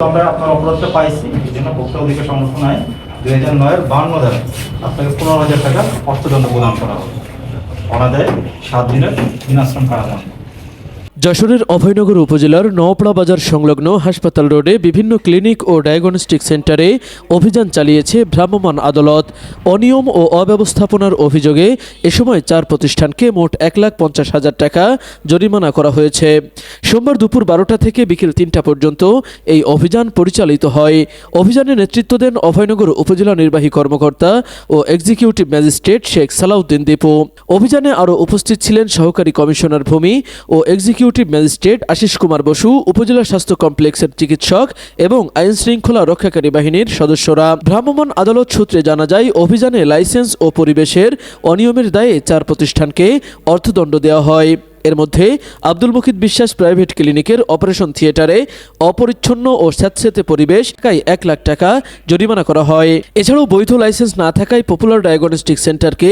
আমরা আপনার অপরাধটা পাইছি, এই জন্য ভোক্তা অধিকার সংরক্ষণ আইন 2009-এর 52 ধারা আপনাকে 15,000 টাকা অর্থদণ্ড প্রদান করা হবে, অনাদায়ে 7 দিনের বিনাশ্রম কারাদণ্ড। যশোরের অভয়নগর উপজেলার নওপাড়া বাজার সংলগ্ন হাসপাতাল রোডে বিভিন্ন ক্লিনিক ও ডায়াগনস্টিক সেন্টারে অভিযান চালিয়েছে ভ্রাম্যমাণ আদালত। অনিয়ম ও অব্যবস্থাপনার অভিযোগে এ সময় 4 প্রতিষ্ঠানকে মোট 1,50,000 টাকা জরিমানা করা হয়েছে। সোমবার দুপুর 12টা থেকে বিকেল 3টা পর্যন্ত এই অভিযান পরিচালিত হয়। অভিযানে নেতৃত্ব দেন অভয়নগর উপজেলা নির্বাহী কর্মকর্তা ও এক্সিকিউটিভ ম্যাজিস্ট্রেট শেখ সালাউদ্দিন দীপু। অভিযানে আরও উপস্থিত ছিলেন সহকারী কমিশনার ভূমি ও এক্সিকিউটিভ ম্যাজিস্ট্রেট আশিস কুমার বসু, উপজেলা স্বাস্থ্য কমপ্লেক্সের চিকিৎসক এবং আইন শৃঙ্খলা রক্ষাকারী বাহিনীর সদস্যরা। ভ্রাম্যমাণ আদালত সূত্রে জানা যায়, অভিযানে লাইসেন্স ও পরিবেশের অনিয়মের দায়ে 4 প্রতিষ্ঠানকে অর্থদণ্ড দেওয়া হয়। এর মধ্যে আব্দুল মুকিত বিশ্বাস প্রাইভেট ক্লিনিকের অপারেশন থিয়েটারে অপরিচ্ছন্ন ও স্যাঁতসেঁতে পরিবেশ থাকায় 1 লাখ টাকা জরিমানা করা হয়। এছাড়াও বৈধ লাইসেন্স না থাকায় পপুলার ডায়াগনস্টিক সেন্টারকে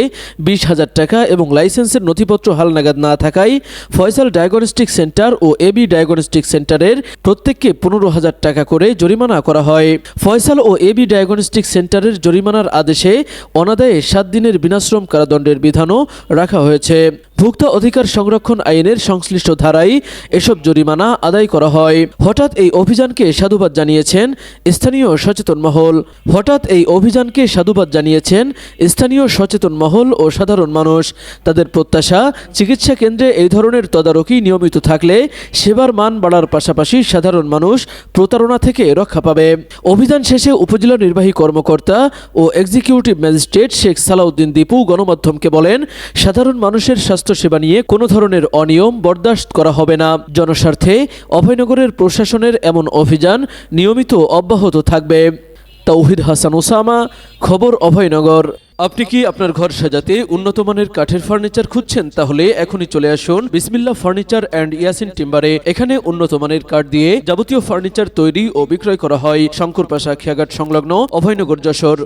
20,000 টাকা এবং লাইসেন্সের নথিপত্র হালনাগাদ না থাকায় ফয়সাল ডায়াগনস্টিক সেন্টার ও এবি ডায়াগনস্টিক সেন্টারের প্রত্যেককে 15,000 টাকা করে জরিমানা করা হয়। ফয়সাল ও এবি ডায়াগনস্টিক সেন্টারের জরিমানার আদেশে অনাদায়ে 7 দিনের বিনাশ্রম কারাদণ্ডের বিধানও রাখা হয়েছে। ভোক্তা অধিকার সংরক্ষণ আইনের সংশ্লিষ্ট ধারায় এসব জরিমানা আদায় করা হয়। হঠাৎ এই অভিযানকে সাধুবাদ জানিয়েছেন স্থানীয় সচেতন মহল ও সাধারণ মানুষ। তাদের প্রত্যাশা, চিকিৎসা কেন্দ্রে এই ধরনের তদারকি নিয়মিত থাকলে সেবার মান বাড়ার পাশাপাশি সাধারণ মানুষ প্রতারণা থেকে রক্ষা পাবে। অভিযান শেষে উপজেলা নির্বাহী কর্মকর্তা ও এক্সিকিউটিভ ম্যাজিস্ট্রেট শেখ সালাউদ্দিন দীপু গণমাধ্যমকে বলেন, সাধারণ মানুষের স্বাস্থ্যসেবা নিয়ে কোনো ধরনের অনিয়ম বরদাস্ত করা হবে না। জনস্বার্থে অভয়নগরের প্রশাসনের এমন অভিযান নিয়মিত অব্যাহত থাকবে। তাওহিদ হাসান ওসামা, খবর অভয়নগর। আপনি কি আপনার ঘর সাজাতে উন্নত মানের কাঠের ফার্নিচার খুঁজছেন? তাহলে এখনই চলে আসুন বিসমিল্লাহ ফার্নিচার অ্যান্ড ইয়াসিন টিম্বারে। এখানে উন্নত মানের কাঠ দিয়ে যাবতীয় ফার্নিচার তৈরি ও বিক্রয় করা হয়। শঙ্করপাশা খেয়াঘাট সংলগ্ন অভয়নগর, যশোর।